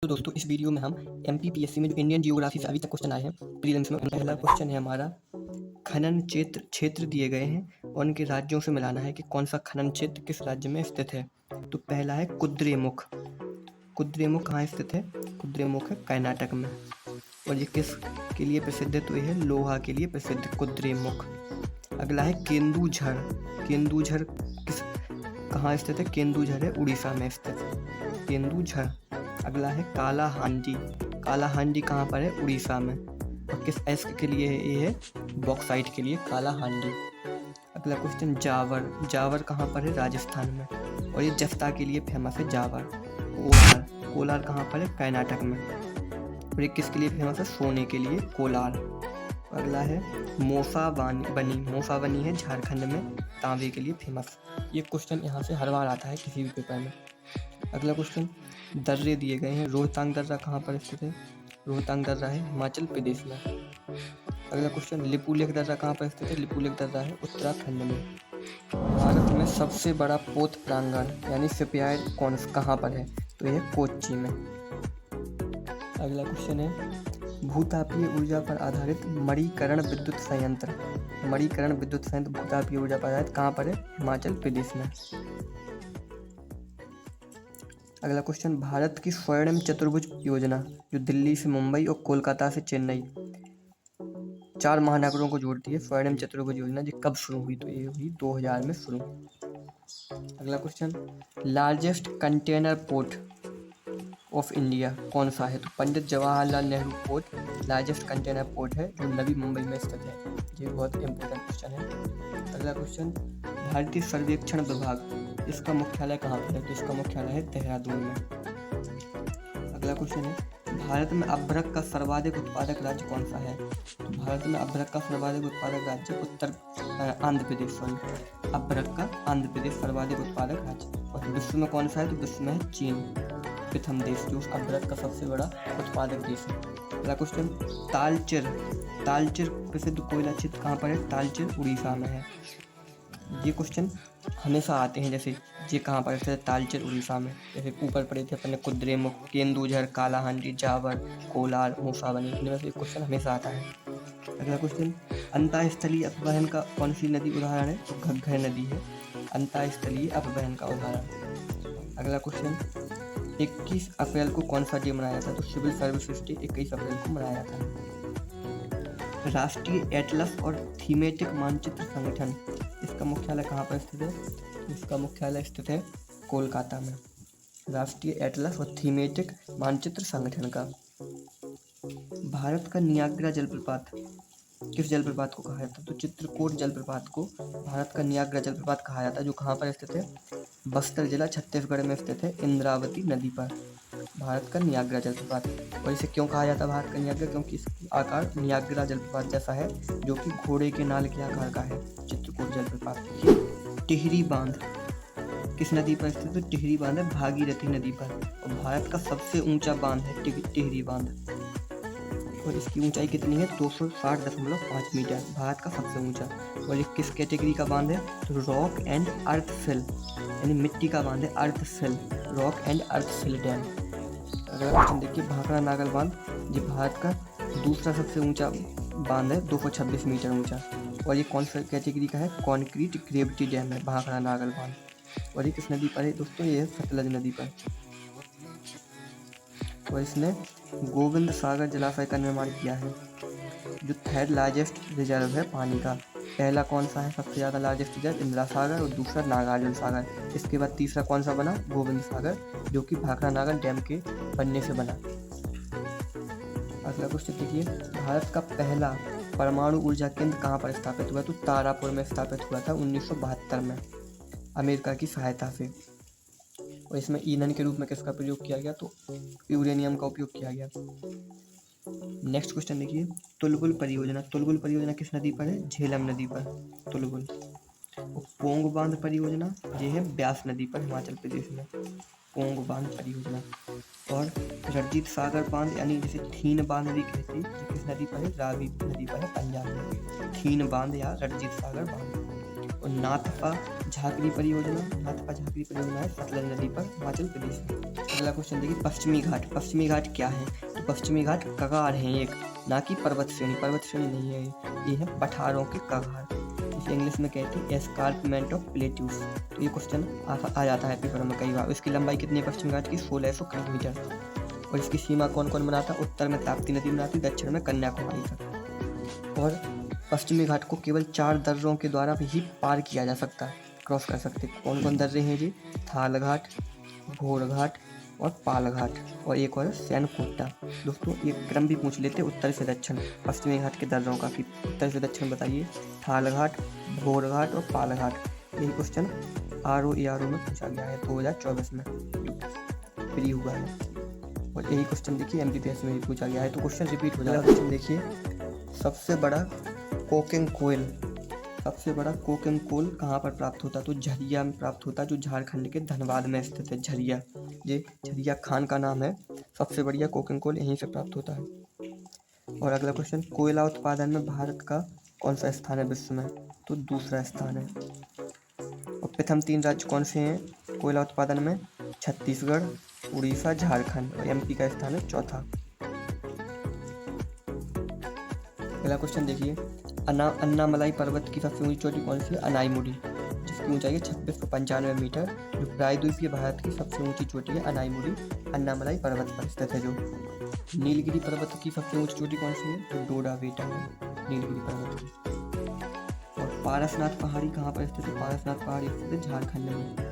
तो दोस्तों इस वीडियो में हम एमपीपीएससी में जो इंडियन जियोग्राफी से अभी तक क्वेश्चन आए हैं प्रीलिम्स में, पहला क्वेश्चन है हमारा, खनन क्षेत्र दिए गए हैं और उनके राज्यों से मिलाना है कि कौन सा खनन क्षेत्र किस राज्य में स्थित है। तो पहला है कुद्रेमुख। कुद्रेमुख कहाँ स्थित है? कुद्रेमुख है कर्नाटक में। और ये किस के लिए प्रसिद्ध है? तो ये है लोहा के लिए प्रसिद्ध कुद्रेमुख। अगला है केंदुझर। केंदुझर कहाँ स्थित है? केंदुझर है उड़ीसा में स्थित केंदुझर। अगला है कालाहांडी। कालाहांडी कहाँ पर है? उड़ीसा में। और किस एस्क के लिए है? ये है बॉक्साइट के लिए कालाहांडी। अगला क्वेश्चन जावर। जावर कहाँ पर है? राजस्थान में। और ये जस्ता के लिए फेमस है जावर। कोलार। कोलार कहाँ पर है? कर्नाटक में। और ये किसके लिए फेमस है? सोने के लिए कोलार। अगला है मोसाबनी। मोसाबनी है झारखंड में, तांबे के लिए फेमस। ये क्वेश्चन यहाँ से हर बार आता है किसी भी पेपर में। अगला क्वेश्चन, दर्रे दिए गए हैं। रोहतांग दर्रा कहाँ पर स्थित है? रोहतांग दर्रा है हिमाचल प्रदेश में। अगला क्वेश्चन, लिपुलेख दर्रा कहाँ पर स्थित है? लिपुलेख दर्रा है उत्तराखंड में। भारत में सबसे बड़ा पोत प्रांगण यानी शिपयार्ड कहाँ पर है? तो यह कोच्चि में। अगला क्वेश्चन है, भूतापीय ऊर्जा पर आधारित मणिकरण विद्युत संयंत्र। मणिकरण विद्युत संयंत्र भूतापीय ऊर्जा पर आधारित कहाँ पर है? हिमाचल प्रदेश में। अगला क्वेश्चन, भारत की स्वर्णिम चतुर्भुज योजना जो दिल्ली से मुंबई और कोलकाता से चेन्नई 4 महानगरों को जोड़ती है, स्वर्णिम चतुर्भुज योजना जी कब शुरू हुई? तो ये हुई 2000 में शुरू। अगला question, largest container port of India कौन सा है? तो Pandit Jawaharlal Nehru port largest container port है जो नवी मुंबई में स्थित है। ये बहुत इंपॉर्टेंट क्वेश्चन है। अगला क्वेश्चन, भारतीय सर्वेक्षण विभाग इसका मुख्यालय कहाँ पर है? तो इसका मुख्यालय है देहरादून में। अगला क्वेश्चन है, भारत में अभ्रक का सर्वाधिक उत्पादक राज्य कौन सा है? तो भारत में अभ्रक का सर्वाधिक उत्पादक राज्य आंध्र प्रदेश। अभ्रक का आंध्र प्रदेश सर्वाधिक उत्पादक राज्य। और विश्व में कौन सा है? तो विश्व में है चीन, प्रथम देश जो अभ्रक का सबसे बड़ा उत्पादक देश है। अगला क्वेश्चन, तालचेर। तालचेर प्रसिद्ध कोयला क्षेत्र कहाँ पर है? तालचेर उड़ीसा में है। ये क्वेश्चन हमेशा आते हैं, जैसे ये कहाँ पर है? तालचेर उड़ीसा में। जैसे ऊपर पढ़े थे अपने कुद्रेमुख, केंदुझर, कालाहांडी, जावर, कोलार, मूसाबनी, इनमें से क्वेश्चन हमेशा आता है। अगला क्वेश्चन, अंतःस्थलीय अपवहन का कौन सी नदी उदाहरण है? तो घग्गर नदी है अंतःस्थलीय अपवहन का उदाहरण। अगला क्वेश्चन, 21 अप्रैल को कौन सा डे मनाया जाता है? तो सिविल सर्विसेज डे 21 अप्रैल को मनाया जाता है। राष्ट्रीय एटलस और थीमेटिक मानचित्र संगठन इसका मुख्यालय कहाँ पर स्थित है? इसका मुख्यालय स्थित है कोलकाता में। राष्ट्रीय एटलस और थीमेटिक मानचित्र संगठन का। भारत का नियाग्रा जलप्रपात किस जलप्रपात को कहा जाता है? तो चित्रकूट जलप्रपात को भारत का नियाग्रा जलप्रपात कहा जाता है, जो कहाँ पर स्थित है? बस्तर जिला छत्तीसगढ़ में स्थित है, इंद्रावती नदी पर। भारत का नियाग्रा जलप्रपात। और इसे क्यों कहा जाता है भारत का नियाग्रा? क्योंकि इसका आकार नियाग्रा जलप्रपात जैसा है, जो कि घोड़े के नाल के आकार का है। चित्रकूट जलप्रपात। टिहरी बांध किस नदी पर स्थित है? टिहरी बांध है भागीरथी नदी पर। और भारत का सबसे ऊंचा बांध है टिहरी बांध। और इसकी ऊंचाई कितनी है? 260.5 मीटर, भारत का सबसे ऊंचा। और ये किस कैटेगरी का बांध है? तो रॉक एंड अर्थ फिल यानी मिट्टी का बांध है, earth fill, rock and earth fill dam. अगला क्वेश्चन देखिए, भाखड़ा नागल बांध ये भारत का दूसरा सबसे ऊंचा बांध है, 226 मीटर ऊंचा। और ये कौन सा कैटेगरी का है? कॉन्क्रीट ग्रेविटी डैम है भाखड़ा नागल बांध। और ये किस नदी पर है दोस्तों? ये है सतलज नदी पर। और इसने गोविंद सागर जलाशय का निर्माण किया है, जो थर्ड लार्जेस्ट रिजर्व है पानी का। पहला कौन सा है सबसे ज़्यादा लार्जेस्ट रिजर्व? इंदिरा सागर। और दूसरा नागार्जुन सागर। इसके बाद तीसरा कौन सा बना? गोविंद सागर, जो कि भाखड़ा नागल डैम के बनने से बना। अगला क्वेश्चन देखिए, भारत का पहला परमाणु ऊर्जा केंद्र कहाँ पर स्थापित हुआ? तो तारापुर में स्थापित हुआ था 1972 में, अमेरिका की सहायता से। और इसमें ईंधन के रूप में किसका प्रयोग किया गया? तो यूरेनियम का उपयोग किया गया। नेक्स्ट क्वेश्चन देखिए, तुलबुल परियोजना। तुलबुल परियोजना किस नदी पर है? झेलम नदी पर, तुलबुल। पोंग बांध परियोजना ये है ब्यास नदी पर, हिमाचल प्रदेश में, पोंग बांध परियोजना। और रणजीत सागर बांध यानी जिसे थीन बांध भी कहते हैं, किस नदी पर है? रावी नदी पर है, पंजाब में, थीन बांध या रणजीत सागर बांध। और नाथपा झाकरी परियोजना है सतलज नदी पर हिमाचल प्रदेश में। अगला क्वेश्चन देखिए पश्चिमी घाट क्या है? तो पश्चिमी घाट कगार हैं एक, ना कि पर्वत श्रेणी नहीं है ये है पठारों के कगार, इसे इंग्लिश में कहते हैं एस्कार्पमेंट ऑफ प्लेट्यूज। तो ये क्वेश्चन आ जाता है पेपर में कई बार। इसकी लंबाई कितनी है पश्चिमी घाट की? 1600 किलोमीटर। और इसकी सीमा कौन कौन बनाता? उत्तर में ताप्ती नदी बनाती, दक्षिण में कन्याकुमारी तक। और पश्चिमी घाट को केवल 4 दर्रों के द्वारा भी पार किया जा सकता है, क्रॉस कर सकते। कौन कौन दर्रे हैं जी? थाल घाट, घोड़ घाट और पाल घाट, और एक और सैनकोटा। दोस्तों ये क्रम भी पूछ लेते उत्तर से दक्षिण पश्चिमी घाट के दर्रों का, कि उत्तर से दक्षिण बताइए। थाल घाट, घोड़ घाट और पाल घाट। यही क्वेश्चन ROARO में पूछा गया है 2024 में, फ्री हुआ है। और यही क्वेश्चन देखिए MPPS में भी पूछा गया है, तो क्वेश्चन रिपीट हो जाएगा। क्वेश्चन देखिए सबसे बड़ा कोकेन कोल कहाँ पर प्राप्त होता है? तो झरिया में प्राप्त होता है, जो झारखंड के धनबाद में स्थित है। झरिया खान का नाम है। सबसे बढ़िया कोकेन कोल यहीं से प्राप्त होता है। और अगला क्वेश्चन, कोयला उत्पादन में भारत का कौन सा स्थान है विश्व में? तो दूसरा स्थान है। और प्रथम 3 राज्य कौन से हैं कोयला उत्पादन में? छत्तीसगढ़, उड़ीसा, झारखंड, और MP का स्थान है चौथा। अगला क्वेश्चन देखिए अन्नामलाई पर्वत की सबसे ऊंची चोटी कौन सी है? अनाईमुडी, जिसकी ऊंचाई है 2695 मीटर। जो प्रायद्वीपीय भारत की सबसे ऊंची चोटी है अनाईमुडी, अन्नामलाई पर्वत पर स्थित है। जो नीलगिरी पर्वत की सबसे ऊंची चोटी कौन सी है? तो डोडा बेटा है नीलगिरी पर्वत की। और पारसनाथ पहाड़ी कहाँ पर स्थित है? पारसनाथ पहाड़ी स्थित है झारखंड में।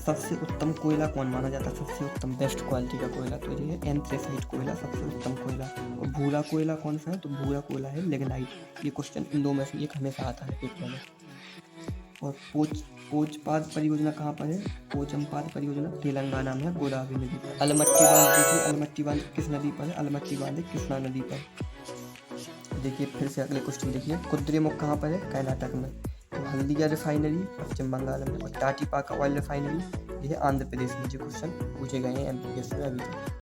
सबसे उत्तम कोयला कौन माना जाता है? सबसे उत्तम बेस्ट क्वालिटी का कोयला तो ये है एंथ्रेसाइट कोयला, सबसे उत्तम कोयला। और भूरा कोयला कौन सा है? तो भूरा कोयला है लिग्नाइट। ये क्वेश्चन इन दो में से एक हमेशा आता है पेपर में। और पोचपाद परियोजना कहाँ पर है? पोचमपाद परियोजना तेलंगाना में है, गोदावरी नदी पर। अलमट्टी बांध देखिए, अलमट्टी बांध किस नदी पर है? अलमट्टी बांध है कृष्णा नदी पर। देखिए फिर से अगले क्वेश्चन देखिए, कुद्रेमुख कहाँ पर है? कर्नाटक में। तो हल्दिया रिफाइनरी पश्चिम बंगाल में, और टाटीपाका ऑयल रिफाइनरी ये है आंध्र प्रदेश में। जो क्वेश्चन पूछे गए हैं MPPS में अभी तक।